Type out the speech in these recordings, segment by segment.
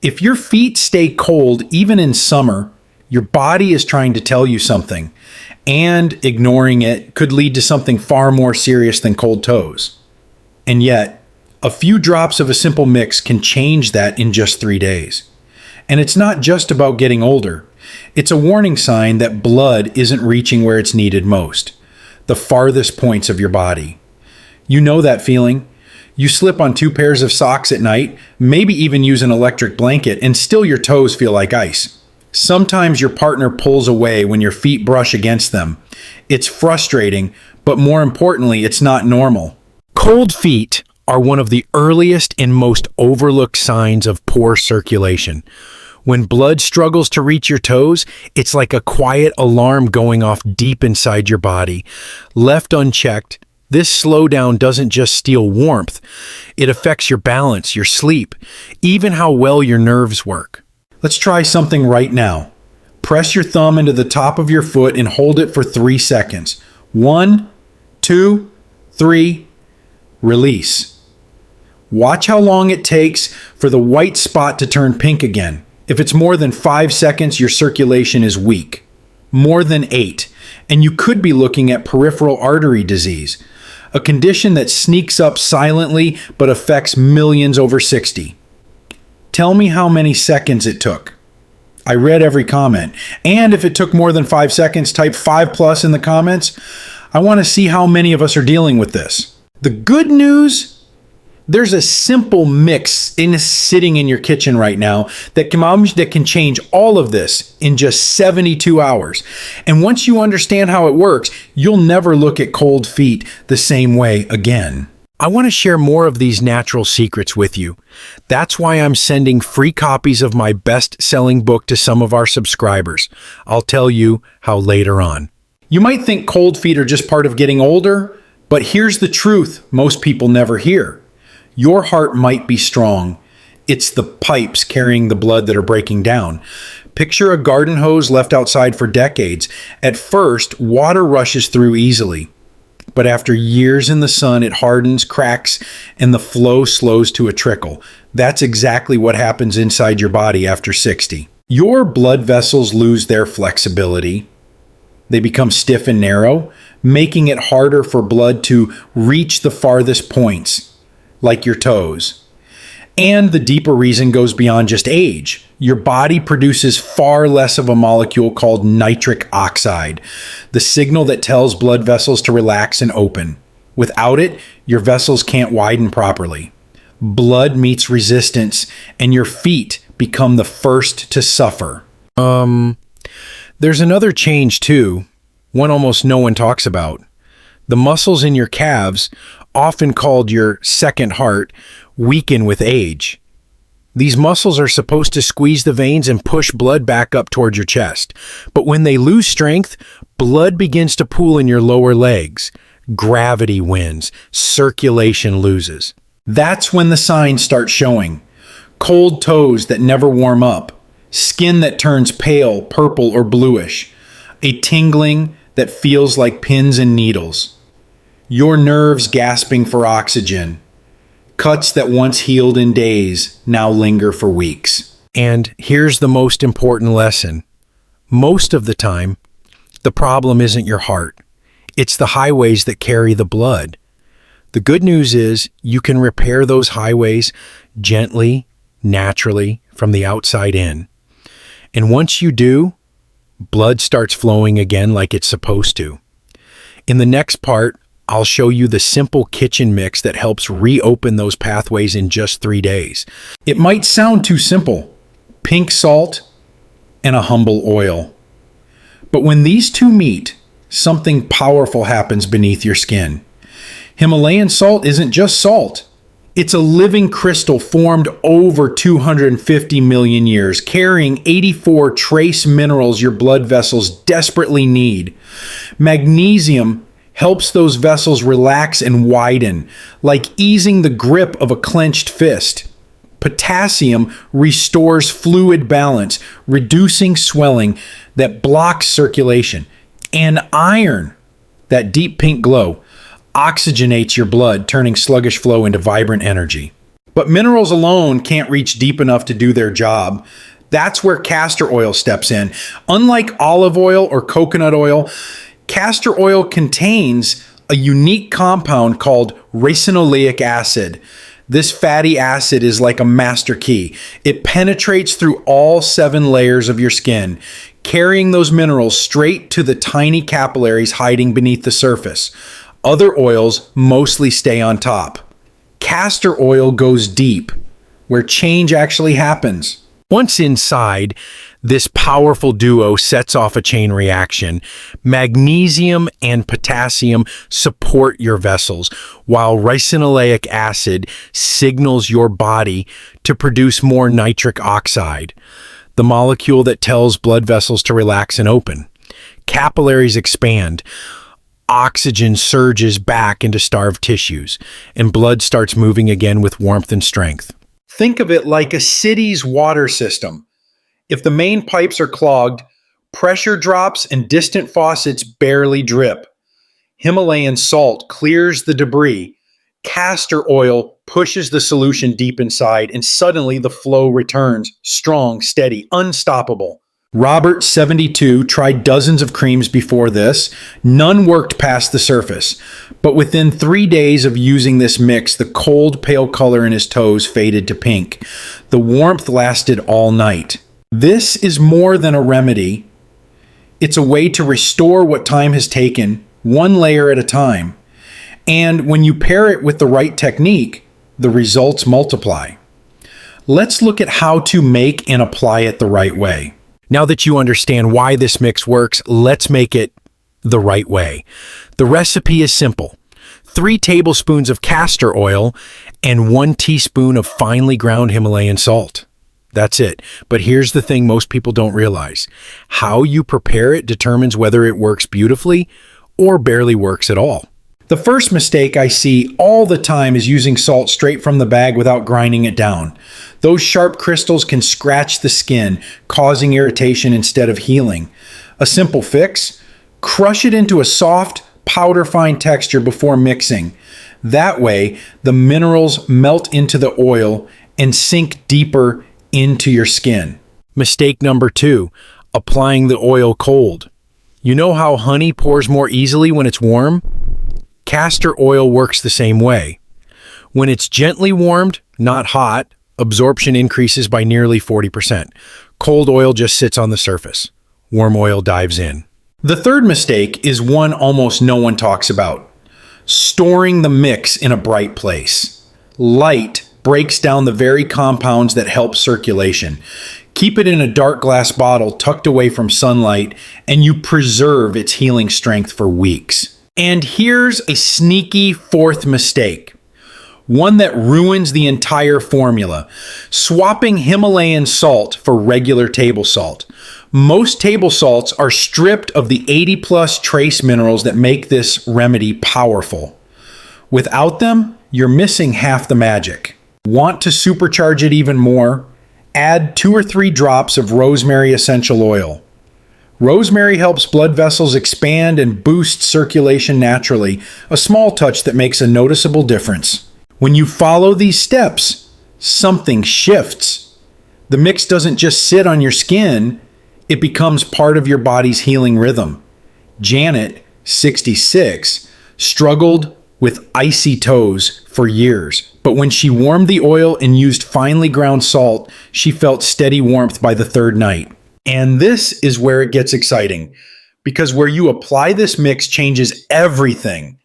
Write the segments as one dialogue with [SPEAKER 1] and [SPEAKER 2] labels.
[SPEAKER 1] If your feet stay cold even in summer, your body is trying to tell you something, and ignoring it could lead to something far more serious than cold toes. And yet, a few drops of a simple mix can change that in just 3 days. And it's not just about getting older. It's a warning sign that blood isn't reaching where it's needed most, the farthest points of your body. You know that feeling. You slip on 2 pairs of socks at night, maybe even use an electric blanket, and still your toes feel like ice. Sometimes your partner pulls away when your feet brush against them. It's frustrating, but more importantly, it's not normal. Cold feet are one of the earliest and most overlooked signs of poor circulation. When blood struggles to reach your toes, it's like a quiet alarm going off deep inside your body. Left unchecked, this slowdown doesn't just steal warmth. It affects your balance, your sleep, even how well your nerves work. Let's try something right now. Press your thumb into the top of your foot and hold it for 3 seconds. 1, 2, 3, release. Watch how long it takes for the white spot to turn pink again. If it's more than 5 seconds, your circulation is weak. More than 8, and you could be looking at peripheral artery disease, a condition that sneaks up silently but affects millions over 60. Tell me how many seconds it took. I read every comment. And if it took more than 5 seconds, type 5+ in the comments. I want to see how many of us are dealing with this. The good news, there's a simple mix sitting in your kitchen right now that can change all of this in just 72 hours. And once you understand how it works, you'll never look at cold feet the same way again. I want to share more of these natural secrets with you. That's why I'm sending free copies of my best-selling book to some of our subscribers. I'll tell you how later on. You might think cold feet are just part of getting older, but here's the truth most people never hear. Your heart might be strong. It's the pipes carrying the blood that are breaking down. Picture a garden hose left outside for decades. At first, water rushes through easily. But after years in the sun, it hardens, cracks, and the flow slows to a trickle. That's exactly what happens inside your body after 60. Your blood vessels lose their flexibility. They become stiff and narrow, making it harder for blood to reach the farthest points, like your toes. And the deeper reason goes beyond just age. Your body produces far less of a molecule called nitric oxide, the signal that tells blood vessels to relax and open. Without it, your vessels can't widen properly. Blood meets resistance, and your feet become the first to suffer. There's another change too, one almost no one talks about. The muscles in your calves, often called your second heart, weaken with age. These muscles are supposed to squeeze the veins and push blood back up toward your chest. But when they lose strength, blood begins to pool in your lower legs. Gravity wins. Circulation loses. That's when the signs start showing. Cold toes that never warm up. Skin that turns pale, purple, or bluish. A tingling that feels like pins and needles. Your nerves gasping for oxygen. Cuts that once healed in days now linger for weeks. And here's the most important lesson. Most of the time, the problem isn't your heart. It's the highways that carry the blood. The good news is you can repair those highways gently, naturally, from the outside in. And once you do, blood starts flowing again like it's supposed to. In the next part, I'll show you the simple kitchen mix that helps reopen those pathways in just 3 days. It might sound too simple. Pink salt and a humble oil. But when these two meet, something powerful happens beneath your skin. Himalayan salt isn't just salt. It's a living crystal formed over 250 million years, carrying 84 trace minerals your blood vessels desperately need. Magnesium helps those vessels relax and widen, like easing the grip of a clenched fist. Potassium restores fluid balance, reducing swelling that blocks circulation. And iron, that deep pink glow, oxygenates your blood, turning sluggish flow into vibrant energy. But minerals alone can't reach deep enough to do their job. That's where castor oil steps in. Unlike olive oil or coconut oil, castor oil contains a unique compound called ricinoleic acid. This fatty acid is like a master key. It penetrates through all 7 layers of your skin, carrying those minerals straight to the tiny capillaries hiding beneath the surface. Other oils mostly stay on top. Castor oil goes deep, where change actually happens. Once inside, this powerful duo sets off a chain reaction. Magnesium and potassium support your vessels, while ricinoleic acid signals your body to produce more nitric oxide, the molecule that tells blood vessels to relax and open. Capillaries expand. Oxygen surges back into starved tissues, and blood starts moving again with warmth and strength. Think of it like a city's water system. If the main pipes are clogged, pressure drops and distant faucets barely drip. Himalayan salt clears the debris. Castor oil pushes the solution deep inside, and suddenly the flow returns, strong, steady, unstoppable. Robert, 72, tried dozens of creams before this. None worked past the surface. But within 3 days of using this mix, the cold, pale color in his toes faded to pink. The warmth lasted all night. This is more than a remedy. It's a way to restore what time has taken, one layer at a time. And when you pair it with the right technique, the results multiply. Let's look at how to make and apply it the right way. Now that you understand why this mix works, let's make it the right way. The recipe is simple. 3 tablespoons of castor oil and 1 teaspoon of finely ground Himalayan salt. That's it. But here's the thing most people don't realize. How you prepare it determines whether it works beautifully or barely works at all. The first mistake I see all the time is using salt straight from the bag without grinding it down. Those sharp crystals can scratch the skin, causing irritation instead of healing. A simple fix? Crush it into a soft, powder-fine texture before mixing. That way, the minerals melt into the oil and sink deeper into your skin. Mistake number 2, applying the oil cold. You know how honey pours more easily when it's warm? Castor oil works the same way. When it's gently warmed, not hot, absorption increases by nearly 40%. Cold oil just sits on the surface. Warm oil dives in. The third mistake is one almost no one talks about. Storing the mix in a bright place. Light breaks down the very compounds that help circulation. Keep it in a dark glass bottle tucked away from sunlight, and you preserve its healing strength for weeks. And here's a sneaky 4th mistake. One that ruins the entire formula. Swapping Himalayan salt for regular table salt. Most table salts are stripped of the 80+ trace minerals that make this remedy powerful. Without them, you're missing half the magic. Want to supercharge it even more? Add 2 or 3 drops of rosemary essential oil. Rosemary helps blood vessels expand and boost circulation naturally, a small touch that makes a noticeable difference. When you follow these steps, something shifts. The mix doesn't just sit on your skin, it becomes part of your body's healing rhythm. Janet, 66, struggled with icy toes for years, but when she warmed the oil and used finely ground salt, she felt steady warmth by the 3rd night. And this is where it gets exciting, because where you apply this mix changes everything.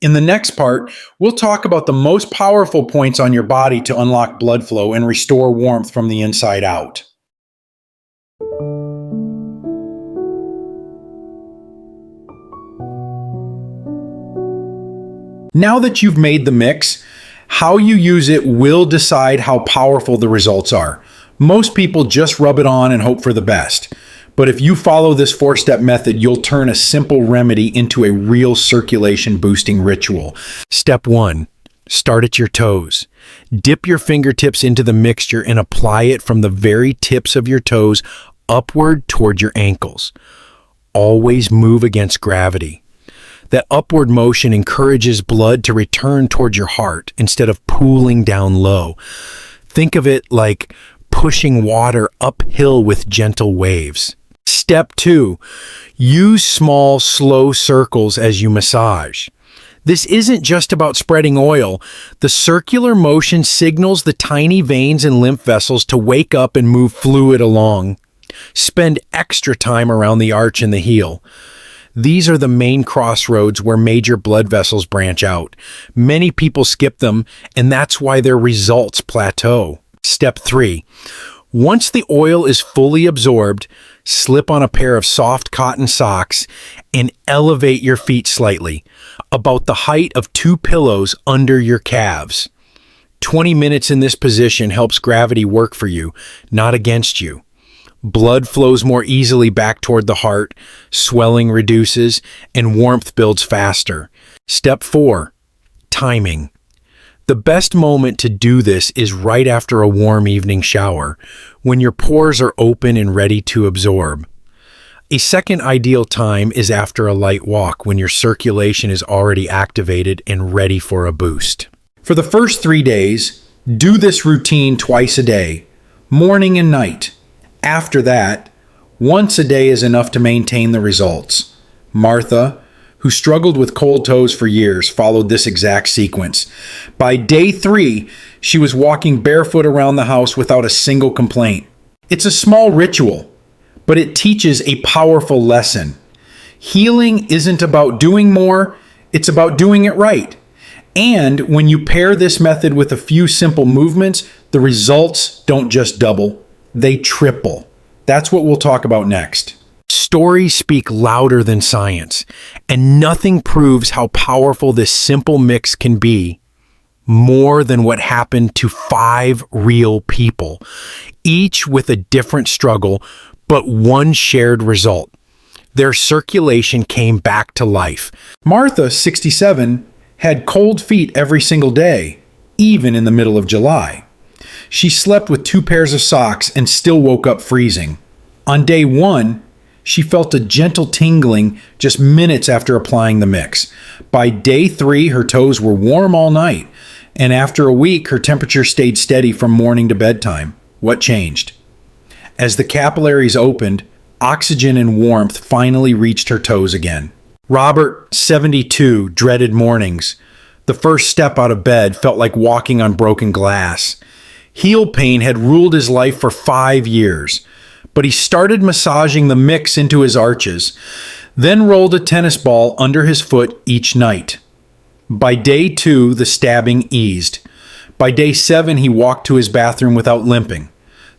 [SPEAKER 1] In the next part, we'll talk about the most powerful points on your body to unlock blood flow and restore warmth from the inside out. Now that you've made the mix, how you use it will decide how powerful the results are. Most people just rub it on and hope for the best. But if you follow this 4-step method, you'll turn a simple remedy into a real circulation boosting ritual. Step 1. Start at your toes. Dip your fingertips into the mixture and apply it from the very tips of your toes upward toward your ankles. Always move against gravity. That upward motion encourages blood to return towards your heart instead of pooling down low. Think of it like pushing water uphill with gentle waves. Step 2, use small, slow circles as you massage. This isn't just about spreading oil. The circular motion signals the tiny veins and lymph vessels to wake up and move fluid along. Spend extra time around the arch and the heel. These are the main crossroads where major blood vessels branch out. Many people skip them, and that's why their results plateau. Step 3. Once the oil is fully absorbed, slip on a pair of soft cotton socks and elevate your feet slightly, about the height of 2 pillows under your calves. 20 minutes in this position helps gravity work for you, not against you. Blood flows more easily back toward the heart, swelling reduces, and warmth builds faster. Step 4. Timing. The best moment to do this is right after a warm evening shower, when your pores are open and ready to absorb. A second ideal time is after a light walk, when your circulation is already activated and ready for a boost. For the first 3 days, do this routine twice a day, morning and night. After that, once a day is enough to maintain the results. Martha, who struggled with cold toes for years, followed this exact sequence. By day 3, she was walking barefoot around the house without a single complaint. It's a small ritual, but it teaches a powerful lesson. Healing isn't about doing more, it's about doing it right. And when you pair this method with a few simple movements, the results don't just double, they triple. That's what we'll talk about next. Stories speak louder than science, and nothing proves how powerful this simple mix can be more than what happened to 5 real people, each with a different struggle, but one shared result. Their circulation came back to life. Martha, 67, had cold feet every single day, even in the middle of July. She slept with 2 pairs of socks and still woke up freezing. On day 1, she felt a gentle tingling just minutes after applying the mix. By day 3, her toes were warm all night, and after a week, her temperature stayed steady from morning to bedtime. What changed? As the capillaries opened, oxygen and warmth finally reached her toes again. Robert, 72, dreaded mornings. The first step out of bed felt like walking on broken glass. Heel pain had ruled his life for 5 years, but he started massaging the mix into his arches, then rolled a tennis ball under his foot each night. By day 2, the stabbing eased. By day 7, he walked to his bathroom without limping,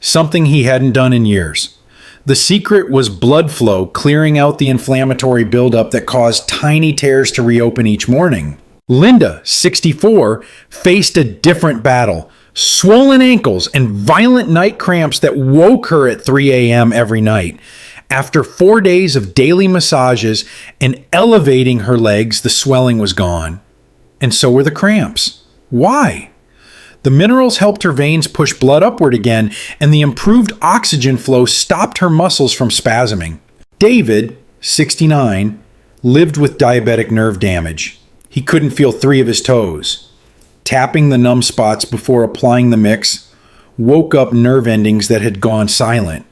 [SPEAKER 1] something he hadn't done in years. The secret was blood flow, clearing out the inflammatory buildup that caused tiny tears to reopen each morning. Linda, 64, faced a different battle. Swollen ankles and violent night cramps that woke her at 3 a.m. every night. After 4 days of daily massages and elevating her legs, the swelling was gone. And so were the cramps. Why? The minerals helped her veins push blood upward again, and the improved oxygen flow stopped her muscles from spasming. David, 69, lived with diabetic nerve damage. He couldn't feel 3 of his toes. Tapping the numb spots before applying the mix woke up nerve endings that had gone silent.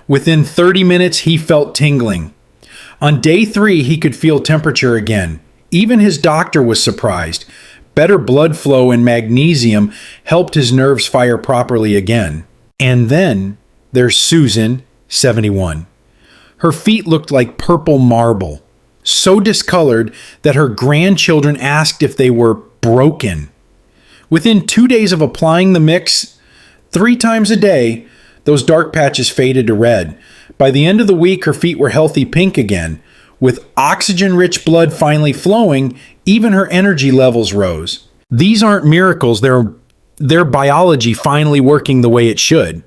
[SPEAKER 1] Within 30 minutes, he felt tingling. On day 3, he could feel temperature again. Even his doctor was surprised. Better blood flow and magnesium helped his nerves fire properly again. And then there's Susan, 71. Her feet looked like purple marble, so discolored that her grandchildren asked if they were broken. Within 2 days of applying the mix, 3 times a day, those dark patches faded to red. By the end of the week, her feet were healthy pink again. With oxygen-rich blood finally flowing, even her energy levels rose. These aren't miracles, they're biology finally working the way it should.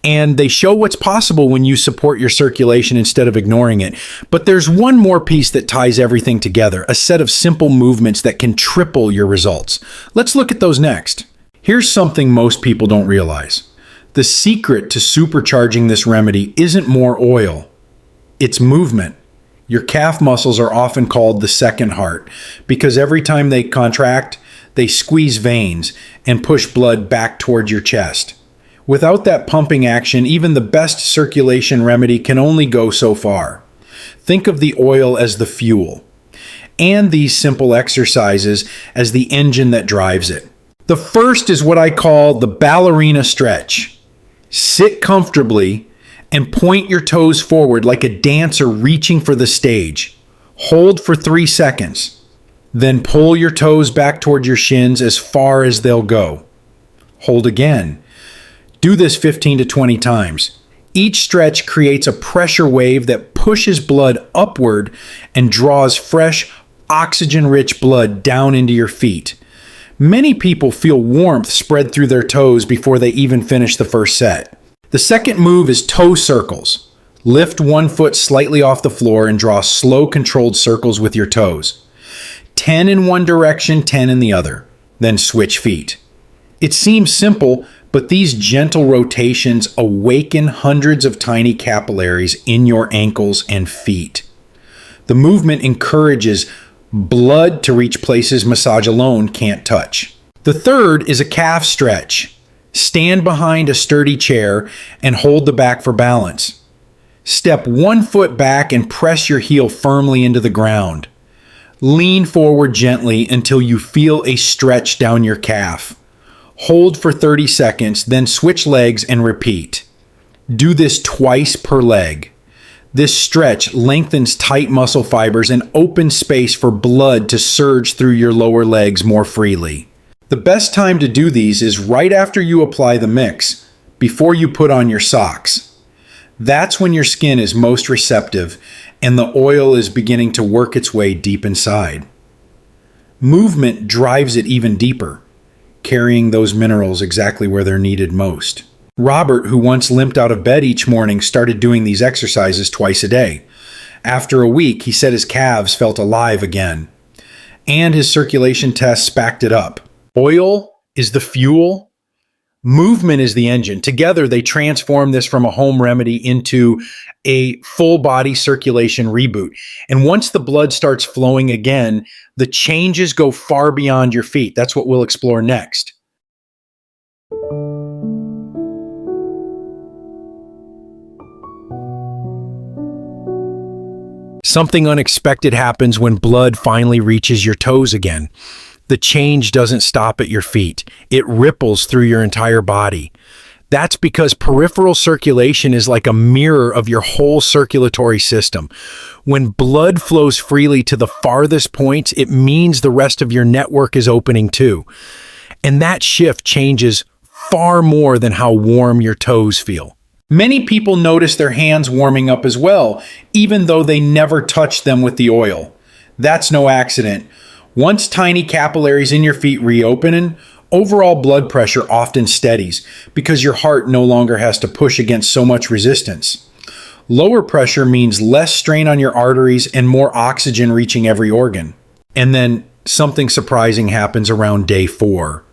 [SPEAKER 1] And they show what's possible when you support your circulation instead of ignoring it. But there's one more piece that ties everything together, a set of simple movements that can triple your results. Let's look at those next. Here's something most people don't realize. The secret to supercharging this remedy isn't more oil, it's movement. Your calf muscles are often called the second heart because every time they contract, they squeeze veins and push blood back toward your chest. Without that pumping action, even the best circulation remedy can only go so far. Think of the oil as the fuel, and these simple exercises as the engine that drives it. The first is what I call the ballerina stretch. Sit comfortably and point your toes forward like a dancer reaching for the stage. Hold for 3 seconds. Then pull your toes back toward your shins as far as they'll go. Hold again. Do this 15 to 20 times. Each stretch creates a pressure wave that pushes blood upward and draws fresh, oxygen-rich blood down into your feet. Many people feel warmth spread through their toes before they even finish the first set. The second move is toe circles. Lift one foot slightly off the floor and draw slow, controlled circles with your toes. 10 in one direction, 10 in the other. Then switch feet. It seems simple, but these gentle rotations awaken hundreds of tiny capillaries in your ankles and feet. The movement encourages blood to reach places massage alone can't touch. The third is a calf stretch. Stand behind a sturdy chair and hold the back for balance. Step 1 foot back and press your heel firmly into the ground. Lean forward gently until you feel a stretch down your calf. Hold for 30 seconds, then switch legs and repeat. Do this twice per leg. This stretch lengthens tight muscle fibers and opens space for blood to surge through your lower legs more freely. The best time to do these is right after you apply the mix, before you put on your socks. That's when your skin is most receptive and the oil is beginning to work its way deep inside. Movement drives it even deeper, carrying those minerals exactly where they're needed most. Robert, who once limped out of bed each morning, started doing these exercises twice a day. After a week, he said his calves felt alive again, and his circulation tests backed it up. Oil is the fuel. Movement is the engine. Together, they transform this from a home remedy into a full body circulation reboot. And once the blood starts flowing again, the changes go far beyond your feet. That's what we'll explore next. Something unexpected happens when blood finally reaches your toes again. The change doesn't stop at your feet. It ripples through your entire body. That's because peripheral circulation is like a mirror of your whole circulatory system. When blood flows freely to the farthest points, it means the rest of your network is opening too. And that shift changes far more than how warm your toes feel. Many people notice their hands warming up as well, even though they never touched them with the oil. That's no accident. Once tiny capillaries in your feet reopen, overall blood pressure often steadies because your heart no longer has to push against so much resistance. Lower pressure means less strain on your arteries and more oxygen reaching every organ. And then something surprising happens around day 4.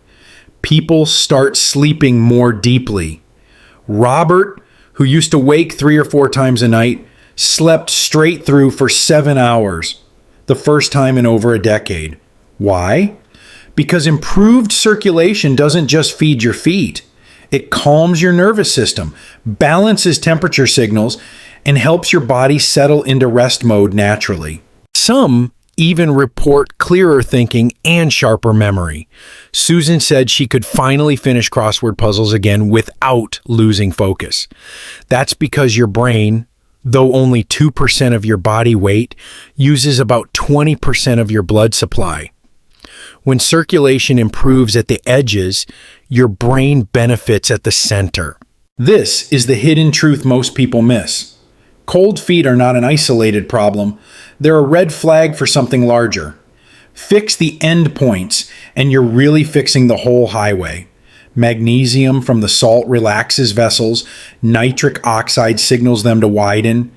[SPEAKER 1] People start sleeping more deeply. Robert, who used to wake 3 or 4 times a night, slept straight through for 7 hours. The first time in over a decade. Why? Because improved circulation doesn't just feed your feet. It calms your nervous system, balances temperature signals, and helps your body settle into rest mode naturally. Some even report clearer thinking and sharper memory. Susan said she could finally finish crossword puzzles again without losing focus. That's because your brain, though only 2% of your body weight, uses about 20% of your blood supply. When circulation improves at the edges, your brain benefits at the center. This is the hidden truth most people miss. Cold feet are not an isolated problem. They're a red flag for something larger. Fix the end points, and you're really fixing the whole highway. Magnesium from the salt relaxes vessels, nitric oxide signals them to widen,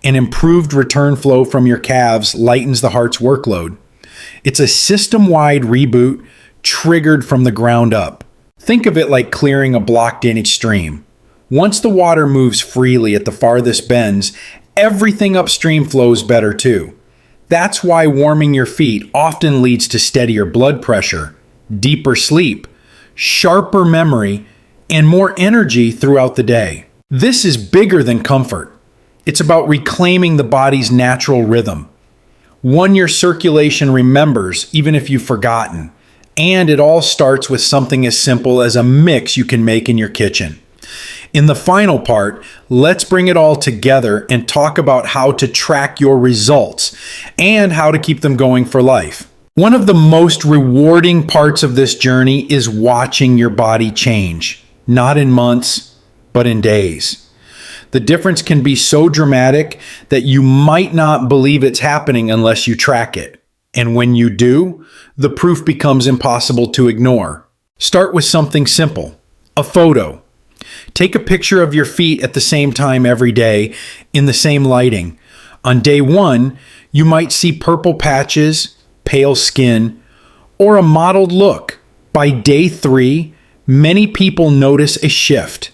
[SPEAKER 1] and improved return flow from your calves lightens the heart's workload. It's a system-wide reboot triggered from the ground up. Think of it like clearing a blocked-in stream. Once the water moves freely at the farthest bends, everything upstream flows better too. That's why warming your feet often leads to steadier blood pressure, deeper sleep, sharper memory, and more energy throughout the day. This is bigger than comfort. It's about reclaiming the body's natural rhythm, one your circulation remembers even if you've forgotten. And it all starts with something as simple as a mix you can make in your kitchen. In the final part, let's bring it all together and talk about how to track your results and how to keep them going for life. One of the most rewarding parts of this journey is watching your body change, not in months, but in days. The difference can be so dramatic that you might not believe it's happening unless you track it. And when you do, the proof becomes impossible to ignore. Start with something simple, a photo. Take a picture of your feet at the same time every day in the same lighting. On day 1, you might see purple patches, pale skin, or a mottled look. By day 3, many people notice a shift.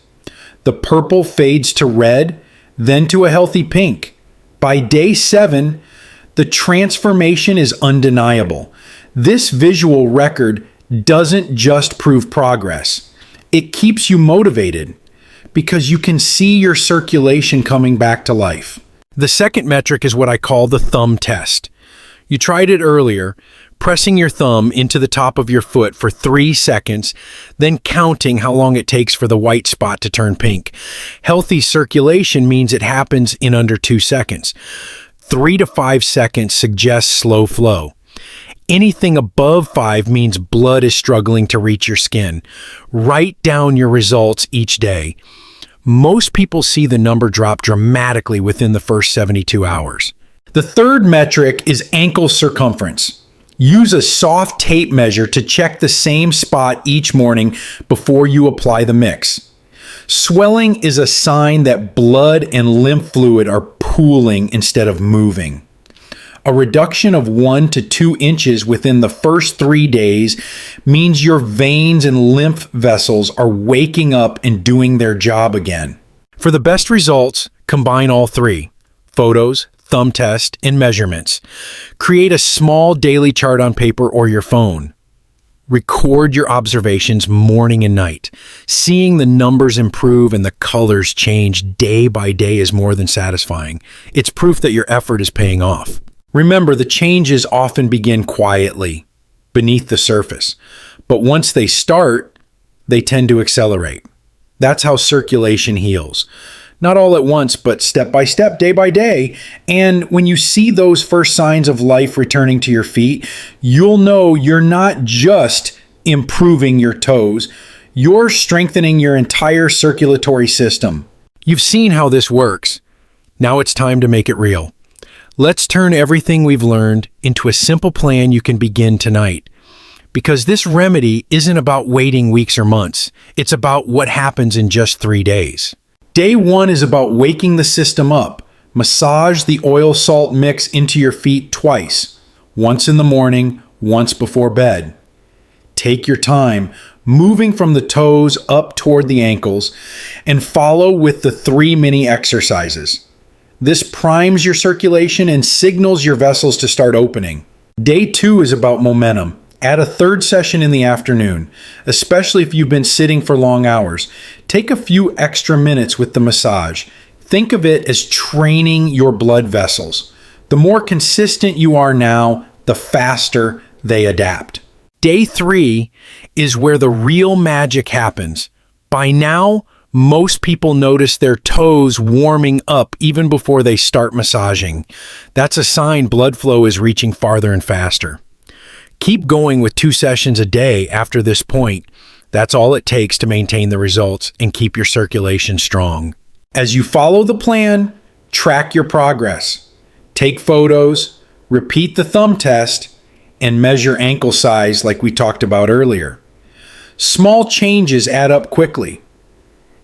[SPEAKER 1] The purple fades to red, then to a healthy pink. By day 7, the transformation is undeniable. This visual record doesn't just prove progress. It keeps you motivated because you can see your circulation coming back to life. The second metric is what I call the thumb test. You tried it earlier, pressing your thumb into the top of your foot for 3 seconds, then counting how long it takes for the white spot to turn pink. Healthy circulation means it happens in under 2 seconds. 3 to 5 seconds suggests slow flow. Anything above 5 means blood is struggling to reach your skin. Write down your results each day. Most people see the number drop dramatically within the first 72 hours. The third metric is ankle circumference. Use a soft tape measure to check the same spot each morning before you apply the mix. Swelling is a sign that blood and lymph fluid are pooling instead of moving. A reduction of 1 to 2 inches within the first 3 days means your veins and lymph vessels are waking up and doing their job again. For the best results, combine all 3: photos, thumb test, and measurements. Create a small daily chart on paper or your phone. Record your observations morning and night. Seeing the numbers improve and the colors change day by day is more than satisfying. It's proof that your effort is paying off. Remember, the changes often begin quietly, beneath the surface. But once they start, they tend to accelerate. That's how circulation heals. Not all at once, but step by step, day by day. And when you see those first signs of life returning to your feet, you'll know you're not just improving your toes, you're strengthening your entire circulatory system. You've seen how this works. Now it's time to make it real. Let's turn everything we've learned into a simple plan you can begin tonight. Because this remedy isn't about waiting weeks or months. It's about what happens in just 3 days. Day 1 is about waking the system up. Massage the oil salt mix into your feet twice. Once in the morning, once before bed. Take your time, moving from the toes up toward the ankles, and follow with the 3 mini exercises. This primes your circulation and signals your vessels to start opening. Day 2 is about momentum. Add a 3rd session in the afternoon, especially if you've been sitting for long hours. Take a few extra minutes with the massage. Think of it as training your blood vessels. The more consistent you are now, the faster they adapt. Day 3 is where the real magic happens. By now, most people notice their toes warming up even before they start massaging. That's a sign blood flow is reaching farther and faster. Keep going with 2 sessions a day after this point. That's all it takes to maintain the results and keep your circulation strong. As you follow the plan, track your progress. Take photos, repeat the thumb test, and measure ankle size like we talked about earlier. Small changes add up quickly,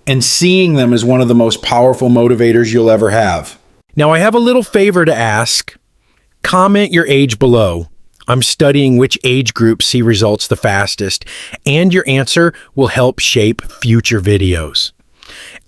[SPEAKER 1] and seeing them is one of the most powerful motivators you'll ever have. Now, I have a little favor to ask. Comment your age below. I'm studying which age groups see results the fastest, and your answer will help shape future videos.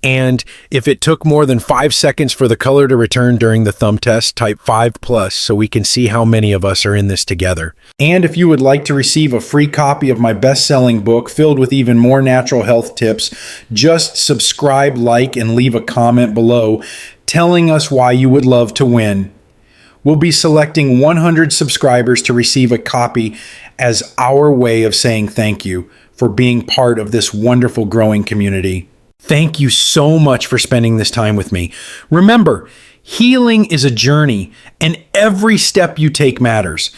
[SPEAKER 1] And if it took more than 5 seconds for the color to return during the thumb test, type 5+ so we can see how many of us are in this together. And if you would like to receive a free copy of my best-selling book filled with even more natural health tips, just subscribe, like, and leave a comment below telling us why you would love to win. We'll be selecting 100 subscribers to receive a copy as our way of saying thank you for being part of this wonderful growing community. Thank you so much for spending this time with me. Remember, healing is a journey, and every step you take matters.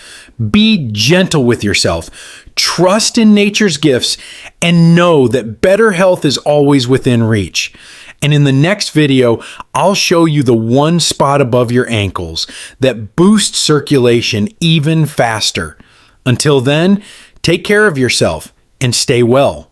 [SPEAKER 1] Be gentle with yourself, trust in nature's gifts, and know that better health is always within reach. And in the next video, I'll show you the one spot above your ankles that boosts circulation even faster. Until then, take care of yourself and stay well.